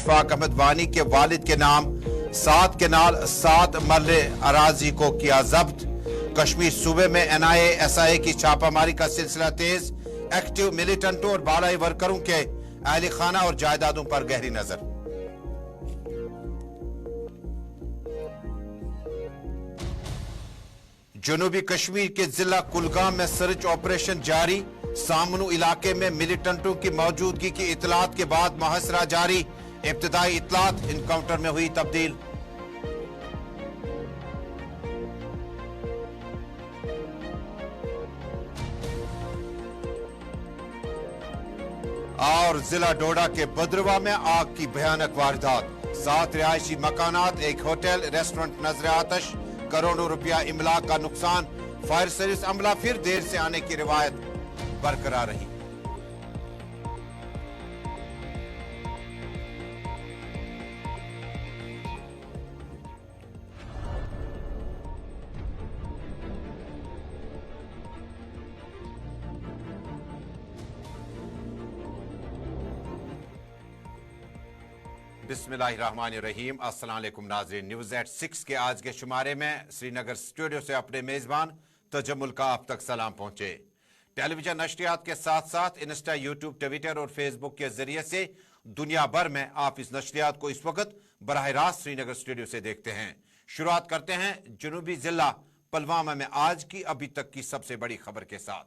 अशफाक अहमद वानी के वालिद के नाम 7 केनाल 7 मरले अराजी को किया जब्त। कश्मीर सूबे में NIA SIA की छापामारी का सिलसिला तेज। एक्टिव मिलिटेंटों और बालाई वर्करों के अहली खाना और जायदादों पर गहरी नजर। जनूबी कश्मीर के जिला कुलगाम में सर्च ऑपरेशन जारी। सामनू इलाके में मिलिटेंटों की मौजूदगी की इतलात के बाद मुहसरा जारी। इब्तिदाई इतलात इनकाउंटर में हुई तब्दील। और जिला डोडा के बद्रवा में आग की भयानक वारदात। 7 रिहायशी मकानात, एक होटल, रेस्टोरेंट नजर आतश, करोड़ों रुपया इमलाक का नुकसान। फायर सर्विस अमला फिर देर से आने की रिवायत बरकरार रही। बिस्मिल्लाहिर्रहमानिर्रहीम। अस्सलाम वालेकुम नाज़रीन। न्यूज़ एट 6 के आज के शुमारे में श्रीनगर स्टूडियो से अपने मेजबान तजम्मुल का आप तक सलाम पहुंचे। टेलीविजन नशरियात के साथ साथ इंस्टा, यूट्यूब, ट्विटर और फेसबुक के जरिए से दुनिया भर में आप इस नशरियात को इस वक्त बराह रास्त श्रीनगर स्टूडियो से देखते हैं। शुरुआत करते हैं जनूबी जिला पुलवामा में आज की अभी तक की सबसे बड़ी खबर के साथ।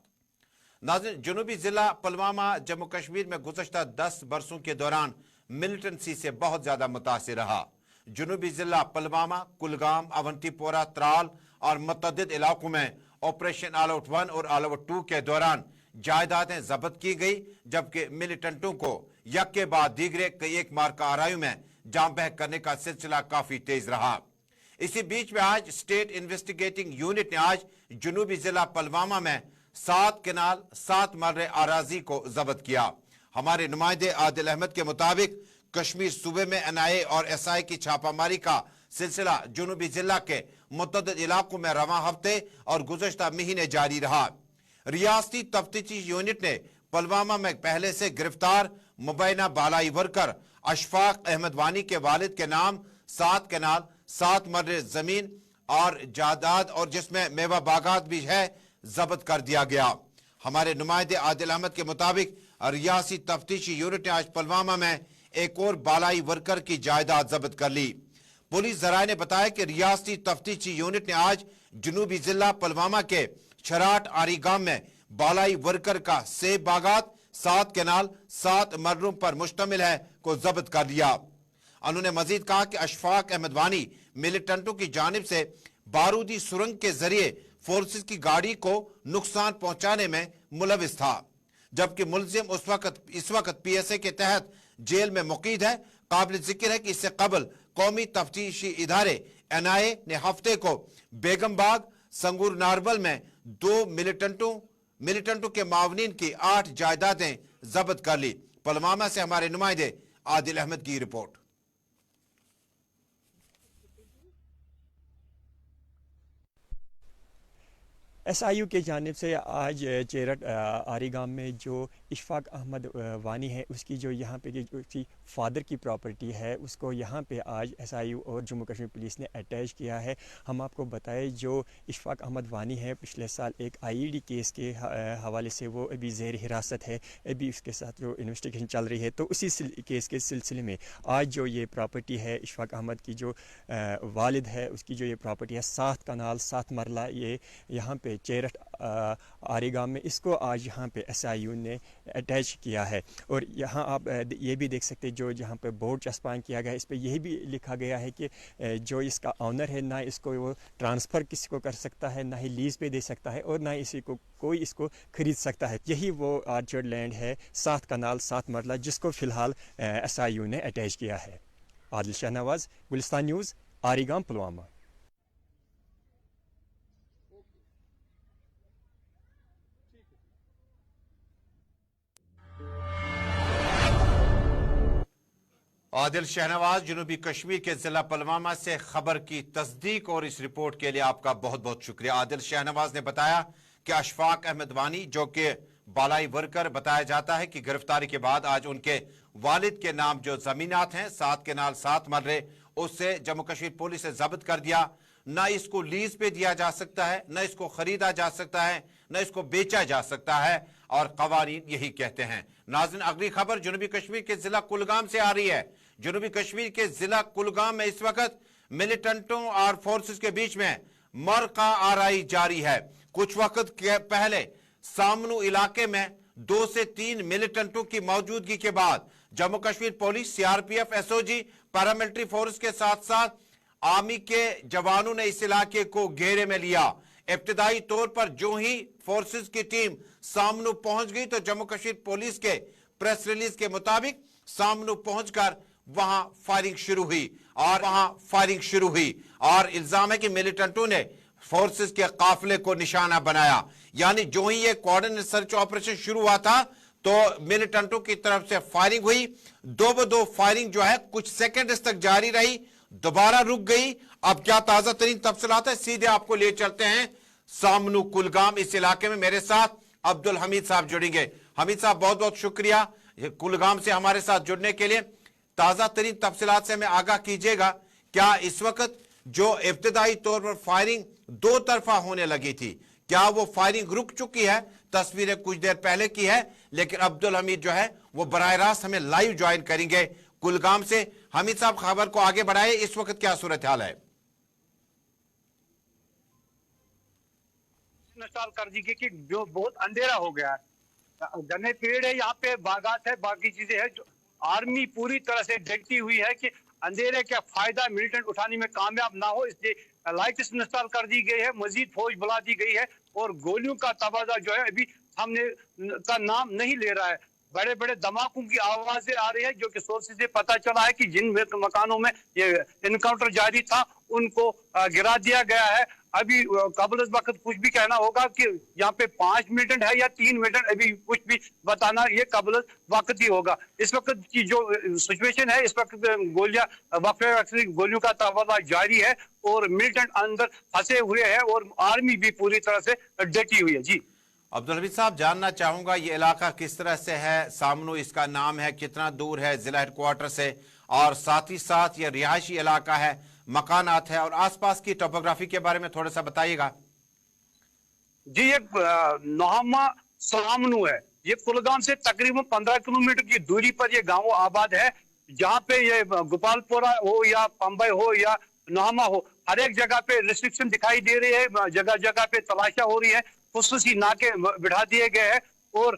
नाज़रीन, जनूबी जिला पुलवामा जम्मू कश्मीर में गुज़श्ता 10 बरसों के दौरान मिलिटेंसी से बहुत ज्यादा मुतासिर रहा। जनूबी जिला पुलवामा, कुलगाम, अवंतीपोरा, त्राल और मुतअद्दिद इलाकों में ऑपरेशन ऑल आउट 1 और ऑल आउट 2 के दौरान जायदादें जब्त की गई, जबकि मिलिटेंटों को यक के बाद दीगरे कई एक मार्का आरायू में जाम बहक करने का सिलसिला काफी तेज रहा। इसी बीच में आज स्टेट इन्वेस्टिगेटिंग यूनिट ने आज जनूबी जिला पुलवामा में 7 केनाल 7 मरले अराजी को जब्त किया। हमारे नुमाइंदे आदिल अहमद के मुताबिक कश्मीर सूबे में NIA और SI की छापामारी का सिलसिला जनूबी जिला के मुतअद्दिद इलाकों में रवां हफ्ते और गुज़श्ता महीने जारी रहा। रियासती तफ्तीशी यूनिट ने पुलवामा में पहले से गिरफ्तार मुबैना बालाई वर्कर अशफाक अहमद वानी के वालिद के नाम 7 केनाल 7 मरले जमीन और जायदाद और जिसमें मेवा बागात भी है जब्त कर दिया गया। हमारे नुमाइंदे आदिल अहमद के मुताबिक रियासी तफ्तीशी यूनिट ने आज पुलवामा में एक और बालाई वर्कर की जायदाद जब्त कर ली। पुलिस जराये ने बताया कि रियासती तफ्तीशी यूनिट ने आज जनूबी जिला पुलवामा के छराट आरी गांव में बालाई वर्कर का सेब बागात 7 केनाल 7 मरलों पर मुश्तमिल है को जब्त कर लिया। उन्होंने मजीद कहा कि अशफाक अहमद वानी मिलिटेंटों की जानिब से बारूदी सुरंग के जरिए फोर्सेस की गाड़ी को नुकसान पहुंचाने में मुलविस था, जबकि मुलजिम इस वक्त PSA के तहत जेल में मुकीद है। काबिल जिक्र है कि इससे कबल कौमी तफ्तीशी इदारे NIA ने हफ्ते को बेगम बाग, संगूर नारबल में 2 मिलिटेंटों के मावनीन की 8 जायदादें जब्त कर ली। पुलवामा से हमारे नुमाइंदे आदिल अहमद की रिपोर्ट। SIU के जानिब से आज चेरट आरी गांव में जो इशफाक अहमद वानी है उसकी जो यहाँ पे की उसकी फादर की प्रॉपर्टी है उसको यहाँ पे आज SIU और जम्मू कश्मीर पुलिस ने अटैच किया है। हम आपको बताएं जो इशफाक अहमद वानी है पिछले साल एक IED केस के हवाले से वो अभी ज़ेर हिरासत है, अभी उसके साथ जो इन्वेस्टिगेशन चल रही है। तो उसी केस के सिलसिले में आज जो ये प्रॉपर्टी है इशफाक अहमद की जो वालिद है उसकी जो ये प्रॉपर्टी है 7 कनाल 7 मरला ये यहाँ पे चेरट आरी गांव में, इसको आज यहाँ पे SIU ने अटैच किया है। और यहाँ आप ये भी देख सकते हैं जो जहाँ पे बोर्ड चस्पान किया गया है इस पर यही भी लिखा गया है कि जो इसका ऑनर है ना इसको वो ट्रांसफ़र किसी को कर सकता है, ना ही लीज़ पे दे सकता है और ना इसी को कोई इसको ख़रीद सकता है। यही वो आर्चर्ड लैंड है 7 कनाल 7 मरला जिसको फ़िलहाल SIU ने अटैच किया है। आदिल शहनवाज, गुलिस्तान न्यूज़, आरी गांव, पुलवामा। आदिल शहनवाज, जनूबी कश्मीर के जिला पुलवामा से खबर की तस्दीक और इस रिपोर्ट के लिए आपका बहुत बहुत शुक्रिया। आदिल शहनवाज ने बताया कि अशफाक अहमद वानी जो कि बालाई वर्कर बताया जाता है कि गिरफ्तारी के बाद आज उनके वालिद के नाम जो जमीनात हैं 7 केनाल 7 मर्रे उससे जम्मू कश्मीर पुलिस ने जब्त कर दिया। न इसको लीज पे दिया जा सकता है, न इसको खरीदा जा सकता है, न इसको बेचा जा सकता है और कवानीन यही कहते हैं। नाज़रीन, अगली खबर जनूबी कश्मीर के जिला कुलगाम से आ रही है। जनूबी कश्मीर के जिला कुलगाम में इस वक्त मिलिटेंटों और फोर्सेस के बीच में मरका आराई जारी है। कुछ वक्त पहले सामनू इलाके में 2 से 3 मिलिटेंटों की मौजूदगी के बाद Jammu Kashmir police, CRPF, SOG, paramilitary force के साथ साथ आर्मी के जवानों ने इस इलाके को घेरे में लिया। इब्तिदाई तौर पर जो ही फोर्सेस की टीम सामनू पहुंच गई तो जम्मू कश्मीर पुलिस के प्रेस रिलीज के मुताबिक सामनू पहुंचकर वहां फायरिंग शुरू हुई और इल्जाम है कि मिलिटेंटों ने फोर्सेस के काफिले को निशाना बनाया। यानी जो ही ये कोऑर्डिनेट सर्च ऑपरेशन शुरू हुआ था तो मिलिटेंटों की तरफ से फायरिंग हुई। 2 फायरिंग जो है कुछ सेकंड्स तक जारी रही, दोबारा रुक गई। अब क्या ताजा तरीन तफसीलात है, सीधे आपको ले चलते हैं सामनू कुलगाम। इस इलाके में मेरे साथ अब्दुल हमीद साहब जुड़ेंगे। हमीद साहब, बहुत बहुत शुक्रिया कुलगाम से हमारे साथ जुड़ने के लिए। ताजा तरीन तफसीलात से हमें आगाह कीजिएगा, क्या इस वक्त जो इब्तिदाई तौर पर फायरिंग 2 तरफा होने लगी थी, क्या वो फायरिंग रुक चुकी है? तस्वीरें कुछ देर पहले की है, लेकिन अब्दुल हमीद जो है वो बराह रास्त हमें लाइव ज्वाइन करेंगे कुलगाम से। हमीद साहब, खबर को आगे बढ़ाए, इस वक्त क्या सूरत हाल है? कर दीजिए कि जो बहुत अंधेरा हो गया है, घने पेड़ है, यहाँ पे बागात है, बाकी चीजें है। जो आर्मी पूरी तरह से डटी हुई है कि अंधेरे का फायदा मिलिटेंट उठाने में कामयाब ना हो, इसलिए लाइट्स इंस्टॉल कर दी गई है, मजीद फौज बुला दी गई है और गोलियों का तबादला जो है अभी सामने का नाम नहीं ले रहा है। बड़े बड़े धमाकों की आवाजें आ रही है, जो कि सोर्सेज से पता चला है कि जिन मकानों में ये एनकाउंटर जारी था उनको गिरा दिया गया है। अभी काबुल वक्त कुछ भी कहना होगा कि यहाँ पे 5 मिनट है या 3 मिनट, अभी कुछ भी बताना ये काबुल वक्त ही होगा। इस वक्त की जो सिचुएशन है, इस वक्त गोलियों का तबादला जारी है और मिलिटेंट अंदर फंसे हुए हैं और आर्मी भी पूरी तरह से डटी हुई है। जी अब्दुल हमीद साहब, जानना चाहूंगा ये इलाका किस तरह से है? सामनू इसका नाम है, कितना दूर है जिला हेडक्वार्टर से, और साथ ही साथ ये रिहायशी इलाका है, मकानात है, और आसपास की टोपोग्राफी के बारे में थोड़ा सा बताइएगा। जी, ये नोहमा सामनू है, ये कुलगाम से तकरीबन 15 किलोमीटर की दूरी पर ये गांव आबाद है। जहाँ पे ये गोपालपुरा हो या पंबई हो या नोहमा हो, हर एक जगह पे रिस्ट्रिक्शन दिखाई दे रही है, जगह जगह पे तलाशा हो रही है, खुसूसी नाके बिठा दिए गए हैं और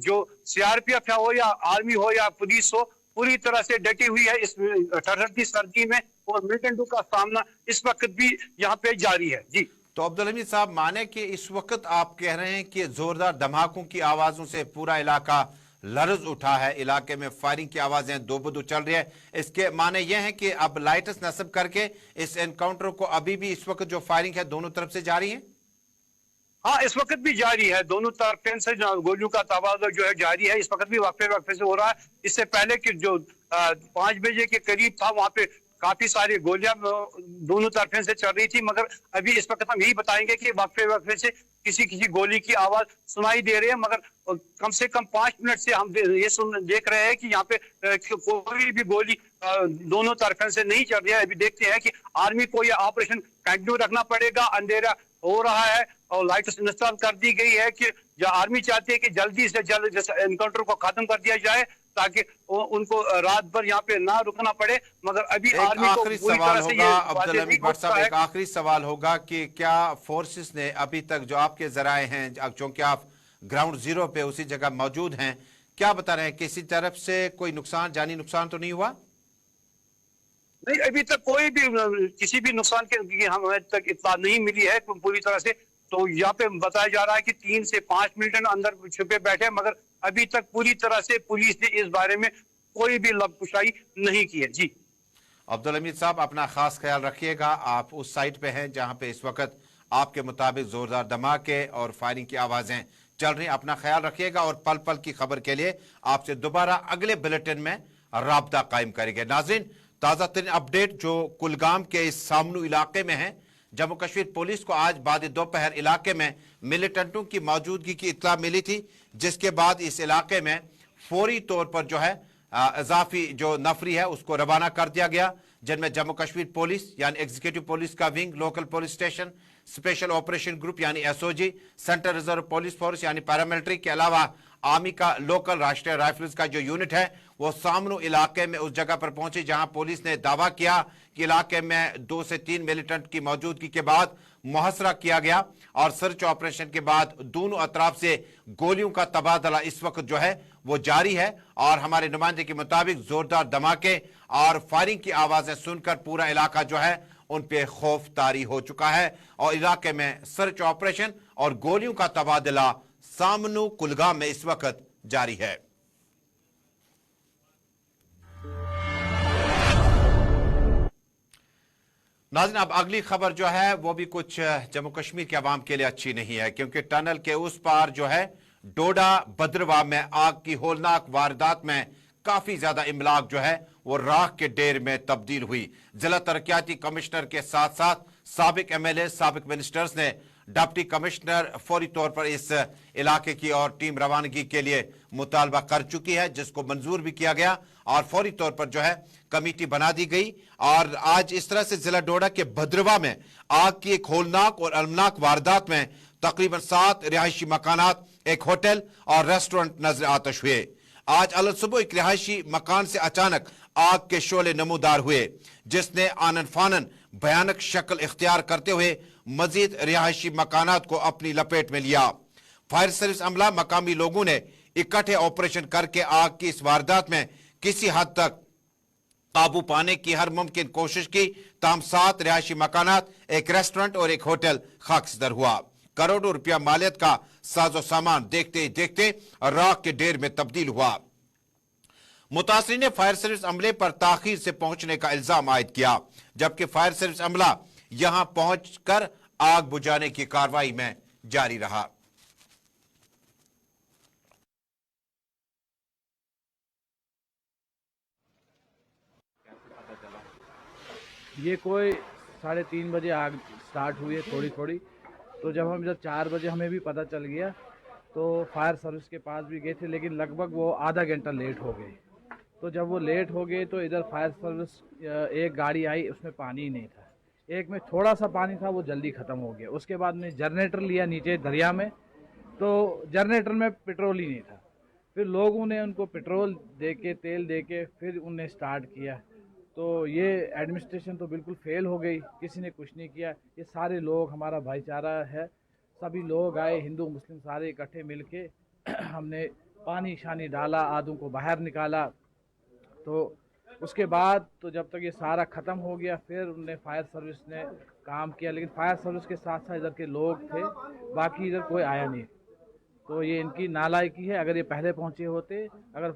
जो सीआरपीएफ हो या आर्मी हो या पुलिस हो, पूरी तरह से डटी हुई है इस ठंडी सर्दी में और मिलिटेंटों का सामना इस वक्त भी यहाँ पे जारी है। जी तो अब्दुल हमीद साहब, माने कि इस वक्त आप कह रहे हैं कि जोरदार धमाकों की आवाजों से पूरा इलाका लर्ज उठा है, इलाके में फायरिंग की आवाजें दो बदू चल रही है। इसके माने यह है कि अब लाइट्स नस्ब करके इस एनकाउंटर को अभी भी इस वक्त जो फायरिंग है दोनों तरफ से जारी है? हाँ, इस वक्त भी जारी है, दोनों तरफ से गोलियों का तबादला जो है जारी है, इस वक्त भी वक्फे से हो रहा है। इससे पहले कि जो 5 बजे के करीब था, वहां पे काफी सारी गोलियां दोनों तरफ से चल रही थी, मगर अभी इस वक्त हम यही बताएंगे कि वक्फे से किसी गोली की आवाज सुनाई दे रही है, मगर कम से कम 5 मिनट से हम ये देख रहे हैं कि यहाँ पे कोई भी गोली दोनों तरफ से नहीं चल रही है। अभी देखते हैं कि आर्मी को यह ऑपरेशन कंटिन्यू रखना पड़ेगा, अंधेरा हो रहा है और लाइट्स इंस्टॉल कर दी गई है कि जो आर्मी चाहती है कि जल्दी से जल्द एनकाउंटर को खत्म कर दिया जाए ताकि उनको रात भर यहाँ पे ना रुकना पड़े। मगर अभी आर्मी को पूरी तरह से ये अब्दुल हमीद भट्ट साहब, एक आखिरी सवाल होगा कि क्या फोर्सेस ने अभी तक जो आपके जराए हैं, चूंकि आप ग्राउंड जीरो पे उसी जगह मौजूद हैं, क्या बता रहे हैं किसी तरफ से कोई नुकसान, जानी नुकसान तो नहीं हुआ? नहीं, अभी तक कोई भी किसी भी नुकसान की हमें तक इत्तला नहीं मिली है पूरी तरह से। तो यहाँ पे बताया जा रहा है कि 3 से 5 मिनट अंदर छुपे बैठे, मगर अभी तक पूरी तरह से पुलिस ने इस बारे में कोई भी लबकुशाई नहीं की है। जी अब्दुल हमीद साहब, अपना खास ख्याल रखिएगा। आप उस साइट पे हैं जहां पे इस वक्त आपके मुताबिक जोरदार धमाके और फायरिंग की आवाजें चल रही। अपना ख्याल रखिएगा और पल पल की खबर के लिए आपसे दोबारा अगले बुलेटिन में राब्ता कायम करेंगे। नाज़रीन, ताज़ा तरीन अपडेट जो कुलगाम के इस सामनू इलाके में है, जम्मू कश्मीर पुलिस को आज बाद दोपहर इलाके में मिलिटेंटों की मौजूदगी की इत्तला मिली थी, जिसके बाद इस इलाके में फौरी तौर पर जो है इजाफी जो नफरी है उसको रवाना कर दिया गया, जिनमें जम्मू कश्मीर पुलिस यानी एग्जीक्यूटिव पुलिस का wing, local police station, special operation group यानी SOG, central reserve police force यानी पैरामिलिट्री के अलावा आर्मी का लोकल राष्ट्रीय राइफल्स का जो यूनिट है वो सामनू इलाके में उस जगह पर पहुंची जहां पुलिस ने दावा किया कि इलाके में 2 से 3 मिलिटेंट की मौजूदगी के बाद मुहसरा किया गया और सर्च ऑपरेशन के बाद दोनों अतराफ से गोलियों का तबादला इस वक्त जो है वो जारी है और हमारे नुमाइंदे के मुताबिक जोरदार धमाके और फायरिंग की आवाजें सुनकर पूरा इलाका जो है उन पे खौफ तारी हो चुका है और इलाके में सर्च ऑपरेशन और गोलियों का तबादला सामनू कुलगाम में इस वक्त जारी है। नाज़रीन, अब अगली खबर जो है वो भी कुछ जम्मू कश्मीर के अवाम के लिए अच्छी नहीं है, क्योंकि टनल के उस पार जो है डोडा भद्रवाह में आग की होलनाक वारदात में काफी ज्यादा इमलाक जो है वो राख के ढेर में तब्दील हुई। जिला तरक्याती कमिश्नर के साथ साथ साबिक एमएलए, साबिक मिनिस्टर्स ने डिप्टी कमिश्नर फौरी तौर पर इस इलाके की और टीम रवानगी के लिए मुतालबा कर चुकी है, जिसको मंजूर भी किया गया और फौरी तौर पर जो है कमेटी बना दी गई। और आज इस तरह से जिला डोडा के भद्रवाह में आग की एक होलनाक और अलमनाक वारदात में तकरीबन 7 रिहायशी मकानात, एक होटल और रेस्टोरेंट नजर आतश हुए। आज अल सुबह एक रिहायशी मकान से अचानक आग के शोले नमूदार हुए, जिसने आनन फानन भयानक शक्ल इख्तियार करते हुए मजीद रिहायशी मकानात को अपनी लपेट में लिया। फायर सर्विस अमला, मकामी लोगों ने इकट्ठे ऑपरेशन करके आग की इस वारदात में किसी हद तक काबू पाने की हर मुमकिन कोशिश की। ताम 7 रिहायशी मकानात, एक रेस्टोरेंट और एक होटल खाकसदर हुआ। करोड़ों रुपया मालियत का साजो सामान देखते ही देखते राख के ढेर में तब्दील हुआ। मुतासरीन ने फायर सर्विस अमले पर ताखीर से पहुंचने का इल्जाम आयद किया, जबकि फायर सर्विस अमला यहां पहुंचकर आग बुझाने की कार्रवाई में जारी रहा। ये कोई 3:30 बजे आग स्टार्ट हुई है थोड़ी थोड़ी, तो जब हम इधर 4 बजे हमें भी पता चल गया तो फायर सर्विस के पास भी गए थे, लेकिन लगभग वो आधा घंटा लेट हो गए। तो जब वो लेट हो गए तो इधर फायर सर्विस एक गाड़ी आई, उसमें पानी ही नहीं था, एक में थोड़ा सा पानी था, वो जल्दी ख़त्म हो गया। उसके बाद में जनरेटर लिया नीचे दरिया में, तो जनरेटर में पेट्रोल ही नहीं था। फिर लोगों ने उनको पेट्रोल दे के, तेल दे के फिर उन्हें स्टार्ट किया। तो ये एडमिनिस्ट्रेशन तो बिल्कुल फेल हो गई, किसी ने कुछ नहीं किया। ये सारे लोग, हमारा भाईचारा है, सभी लोग आए, हिंदू मुस्लिम सारे इकट्ठे मिलके हमने पानी शानी डाला, आदों को बाहर निकाला। तो उसके बाद तो जब तक ये सारा ख़त्म हो गया फिर उन्हें फायर सर्विस ने काम किया, लेकिन फायर सर्विस के साथ साथ इधर के लोग थे, बाकी इधर कोई आया नहीं। तो ये इनकी नालायकी है। अगर ये पहले पहुँचे होते, अगर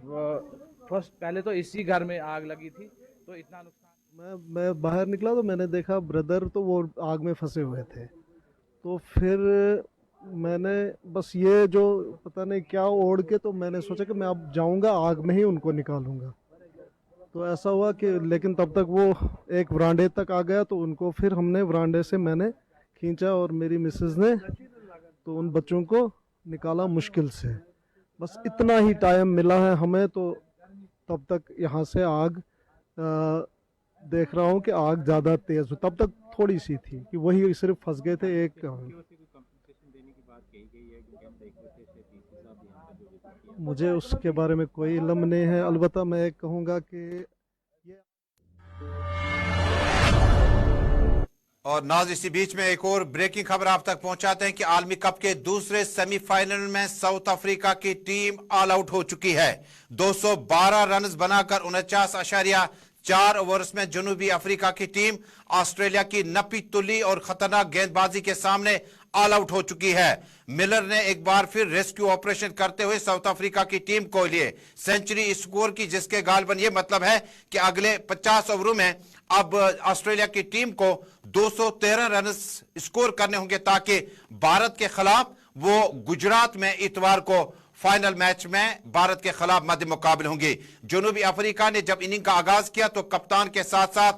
फर्स्ट पहले तो इसी घर में आग लगी थी तो इतना नुकसान। मैं बाहर निकला तो मैंने देखा ब्रदर तो वो आग में फंसे हुए थे। तो फिर मैंने बस ये जो पता नहीं क्या ओढ़ के, तो मैंने सोचा कि मैं अब जाऊंगा आग में ही उनको निकालूंगा। तो ऐसा हुआ कि लेकिन तब तक वो एक वरांडे तक आ गया, तो उनको फिर हमने वरांडे से मैंने खींचा और मेरी मिसेस ने तो उन बच्चों को निकाला मुश्किल से। बस इतना ही टाइम मिला है हमें। तो तब तक यहाँ से आग देख रहा हूँ कि आग ज़्यादा तेज़, तब तक थोड़ी सी थी कि वही सिर्फ फंस गए थे। एक मुझे उसके बारे में कोई इल्म नहीं है, अलबत्ता मैं कहूँगा कि और नाज़ इसी बीच में एक और ब्रेकिंग खबर आप तक पहुंचाते हैं कि आलमी कप के दूसरे सेमीफाइनल में साउथ अफ्रीका की टीम ऑल आउट हो चुकी है। 212 रन बनाकर 49.4 ओवर्स में जनूबी अफ्रीका की टीम ऑस्ट्रेलिया की नपी तुली और खतरनाक गेंदबाजी के सामने ऑल आउट हो चुकी है। मिलर ने एक बार फिर रेस्क्यू ऑपरेशन करते हुए साउथ अफ्रीका की टीम को लिए सेंचुरी स्कोर की, जिसके गालबन ये मतलब है कि अगले 50 ओवरों में अब ऑस्ट्रेलिया की टीम को 213 रन स्कोर करने होंगे ताकि भारत के खिलाफ वो गुजरात में इतवार को फाइनल मैच में भारत के खिलाफ मध्य मुकाबले होंगे। जनूबी अफ्रीका ने जब इनिंग का आगाज किया तो कप्तान के साथ साथ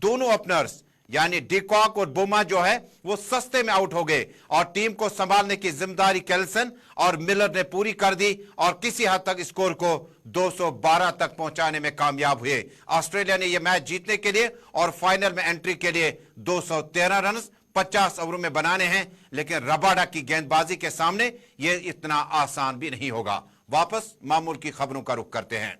दोनों ओपनर्स यानी डिकॉक और बुमा जो है वो सस्ते में आउट हो गए और टीम को संभालने की जिम्मेदारी कैल्सन और मिलर ने पूरी कर दी और किसी हद तक स्कोर को 212 तक पहुंचाने में कामयाब हुए। ऑस्ट्रेलिया ने यह मैच जीतने के लिए और फाइनल में एंट्री के लिए 213 रन 50 ओवरों में बनाने हैं, लेकिन रबाडा की गेंदबाजी के सामने यह इतना आसान भी नहीं होगा। वापस मामूल की खबरों का रुख करते हैं।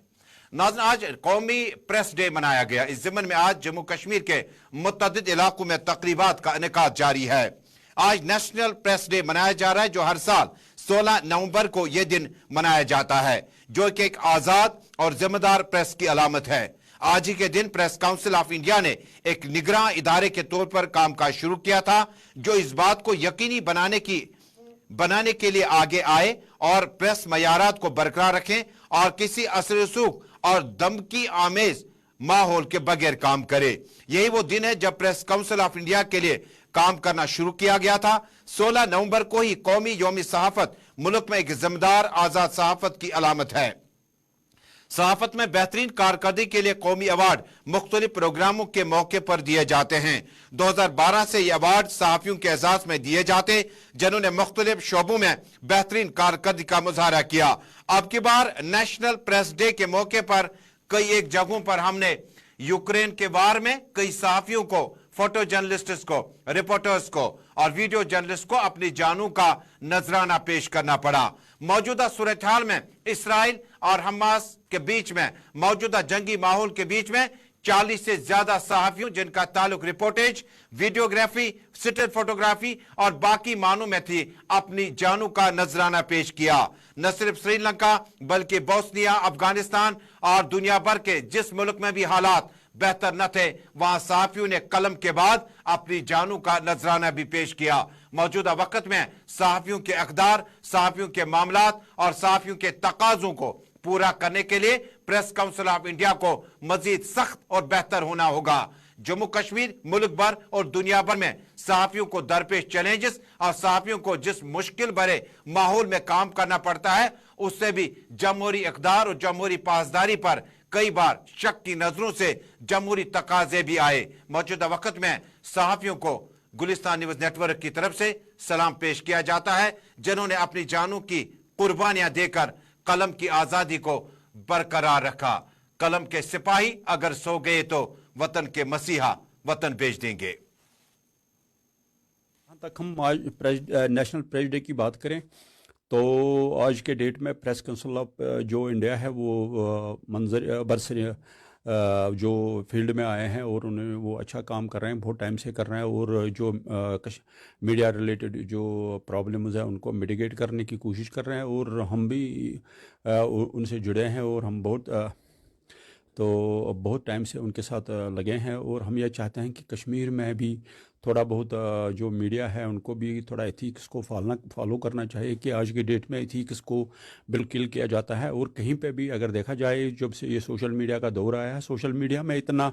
नाज़रीन, आज कौमी प्रेस डे मनाया गया। इस ज़िम्मन में आज जम्मू कश्मीर के मुतअद्दिद इलाकों में तकरीबात का इनेकाद जारी है। आज नेशनल प्रेस डे मनाया जा रहा है, जो हर साल 16 नवंबर को यह दिन मनाया जाता है, जो कि एक आजाद और जिम्मेदार प्रेस की अलामत है। आज ही के दिन प्रेस काउंसिल ऑफ इंडिया ने एक निगरान इदारे के तौर पर कामकाज शुरू किया था, जो इस बात को यकीनी बनाने के लिए आगे आए और प्रेस मयारात को बरकरार रखें और किसी असर रसूख और धमकी आमेज माहौल के बगैर काम करे। यही वो दिन है जब प्रेस काउंसिल ऑफ इंडिया के लिए काम करना शुरू किया गया था। 16 नवंबर को ही कौमी यौम सहाफत मुल्क में एक जिम्मेदार आजाद सहाफत की अलामत है। सहाफत में बेहतरीन कारकर्दगी के लिए कौमी अवार्ड मुख्तलिफ प्रोग्रामों के मौके पर दिए जाते हैं। 2012 से ये अवार्ड सहाफियों के एजाज में दिए जाते, जिन्होंने मुख्तलिफ शोबों में बेहतरीन कारकर्दगी का मुजाहरा किया। अब की बार नेशनल प्रेस डे के मौके पर कई एक जगहों पर हमने यूक्रेन के वार में कई सहाफियों को, फोटो जर्नलिस्ट्स को, रिपोर्टर्स को और वीडियो जर्नलिस्ट को अपनी जानों का नजराना पेश करना पड़ा। मौजूदा सूरत हाल में इसराइल और हमास के बीच में मौजूदा जंगी माहौल के बीच में 40 से ज्यादा सहाफियों, जिनका ताल्लुक रिपोर्टेज, वीडियोग्राफी, स्टिल फोटोग्राफी और बाकी मानों में थी, अपनी जानों का नजराना पेश किया। न सिर्फ श्रीलंका बल्कि बोस्निया, अफगानिस्तान और दुनिया भर के जिस मुल्क में भी हालात बेहतर न थे, वहां सहाफियों ने कलम के बाद अपनी जानों का नजराना भी पेश किया। मौजूदा वक्त में सहाफियों के अक़दार, सहाफियों के मामलात और सहाफियों के तकाजों को पूरा करने के लिए प्रेस काउंसिल ऑफ इंडिया को मजीद सख्त और बेहतर होना होगा। जम्मू कश्मीर, मुल्क भर और दुनिया भर में सहाफियों को दरपेश चैलेंजेस और सहाफियों को जिस मुश्किल भरे माहौल में काम करना पड़ता है, उससे भी जमहूरी इक़दार और जमहूरी पासदारी पर कई बार शक की नजरों से जमहूरी तकाजे भी आए। मौजूदा वक्त में सहाफियों को गुलिस्तान न्यूज नेटवर्क की तरफ से सलाम पेश किया जाता है, जिन्होंने अपनी जानों की कुर्बानियां देकर कलम की आजादी को बरकरार रखा। कलम के सिपाही अगर सो गए तो वतन के मसीहा वतन बेच देंगे। जहाँ तक हम आज नेशनल प्रेस डे की बात करें तो आज के डेट में प्रेस काउंसिल ऑफ जो इंडिया है वो मंजर बरसर जो फील्ड में आए हैं और उन्हें वो अच्छा काम कर रहे हैं, बहुत टाइम से कर रहे हैं और जो मीडिया रिलेटेड जो प्रॉब्लम्स है उनको मिटिगेट करने की कोशिश कर रहे हैं और हम भी उनसे जुड़े हैं और हम बहुत टाइम से उनके साथ लगे हैं और हम ये चाहते हैं कि कश्मीर में भी थोड़ा बहुत जो मीडिया है उनको भी थोड़ा एथिक्स को फॉलो करना चाहिए कि आज की डेट में एथिक्स को बिल्कुल किया जाता है। और कहीं पे भी अगर देखा जाए, जब से ये सोशल मीडिया का दौर आया है, सोशल मीडिया में इतना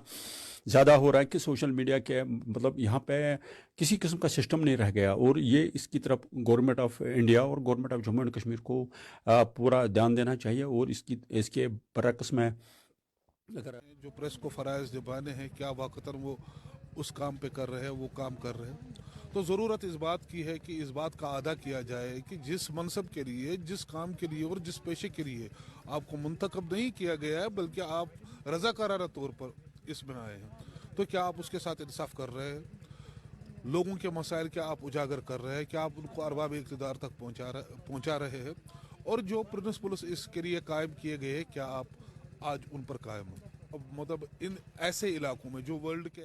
ज़्यादा हो रहा है कि सोशल मीडिया के मतलब यहाँ पे किसी किस्म का सिस्टम नहीं रह गया और ये इसकी तरफ गवर्नमेंट ऑफ इंडिया और government of Jammu and Kashmir को पूरा ध्यान देना चाहिए और इसके बरक्स में अगर जो प्रेस को फ़राइज़ निभाने हैं, क्या वाक़तन वो उस काम पे कर रहे हैं, वो काम कर रहे हैं, तो ज़रूरत इस बात की है कि इस बात का अदा किया जाए कि जिस मनसब के लिए, जिस काम के लिए और जिस पेशे के लिए आपको मुंतखब नहीं किया गया है, बल्कि आप रज़ाकाराना तौर पर इसमें आए हैं, तो क्या आप उसके साथ इंसाफ कर रहे हैं? लोगों के मसाइल क्या आप उजागर कर रहे हैं? क्या आप उनको अरबाब इक़्तिदार तक पहुँचा रहे हैं? और जो प्रिंसिपल्स इसके लिए कायम किए गए हैं, क्या आप आज उन पर कायम हो? अब मतलब इन ऐसे इलाकों में जो वर्ल्ड के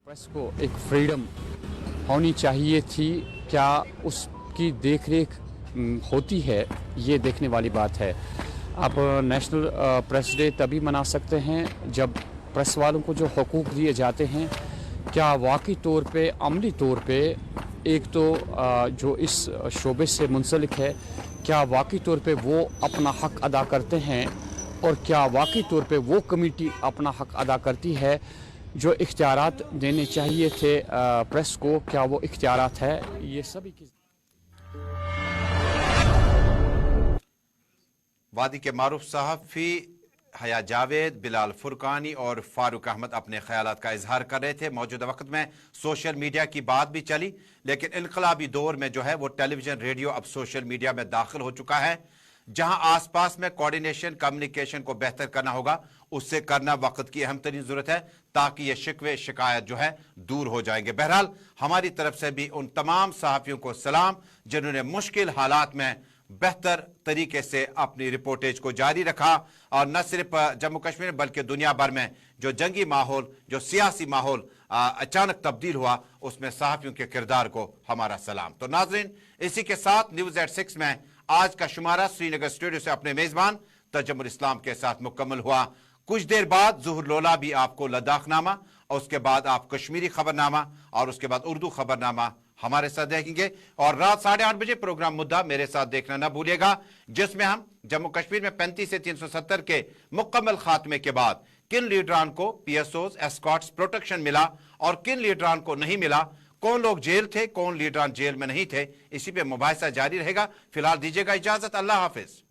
प्रेस को एक फ्रीडम होनी चाहिए थी, क्या उसकी देखरेख होती है, ये देखने वाली बात है। आप नेशनल प्रेस डे तभी मना सकते हैं जब प्रेस वालों को जो हुकूक दिए जाते हैं, क्या वाकई तौर पे, अमली तौर पे, एक तो जो इस शोबे से मुंसलिक है, क्या वाकई तौर पे वो अपना हक अदा करते हैं और क्या वाकई तौर पे वो कमेटी अपना हक अदा करती है जो इख्तियारात देने चाहिए थे प्रेस को, क्या वो इख्तियारात है? ये सभी की वादी के मारूफ सहाफ़ी हया जावेद, बिलाल फुरकानी और फारूक अहमद अपने ख्यालात का इजहार कर रहे थे। मौजूदा वक्त में सोशल मीडिया की बात भी चली, लेकिन इनकलाबी दौर में जो है वो टेलीविजन रेडियो अब सोशल मीडिया में दाखिल हो चुका है। जहां आसपास में कोऑर्डिनेशन कम्युनिकेशन को बेहतर करना होगा, उससे करना वक्त की अहम तरीन जरूरत है, ताकि ये शिकवे शिकायत जो है दूर हो जाएंगे। बहरहाल हमारी तरफ से भी उन तमाम सहाफियों को सलाम जिन्होंने मुश्किल हालात में बेहतर तरीके से अपनी रिपोर्टेज को जारी रखा, और न सिर्फ जम्मू कश्मीर बल्कि दुनिया भर में जो जंगी माहौल, जो सियासी माहौल अचानक तब्दील हुआ, उसमें सहाफियों के किरदार को हमारा सलाम। तो नाजरीन, इसी के साथ न्यूज़ एट 6 में आज का शुमारा श्रीनगर स्टूडियो से अपने मेजबान तजम्मुल इस्लाम के साथ मुकम्मल हुआ। कुछ देर बाद ज़ुहर लोला भी आपको लद्दाखनामा, और उसके बाद आप कश्मीरी खबरनामा, और उसके बाद उर्दू खबरनामा हमारे साथ देखेंगे। और रात 8:30 बजे प्रोग्राम मुद्दा मेरे साथ देखना न भूलिएगा, जिसमें हम जम्मू कश्मीर में 35 से 370 के मुकम्मल खात्मे के बाद किन लीडरान को PSOs, एस्कॉट्स, प्रोटेक्शन मिला और किन लीडरान को नहीं मिला, कौन लोग जेल थे, कौन लीडरान जेल में नहीं थे, इसी पे मुबाहिसा जारी रहेगा। फिलहाल दीजिएगा इजाजत। अल्लाह हाफिज।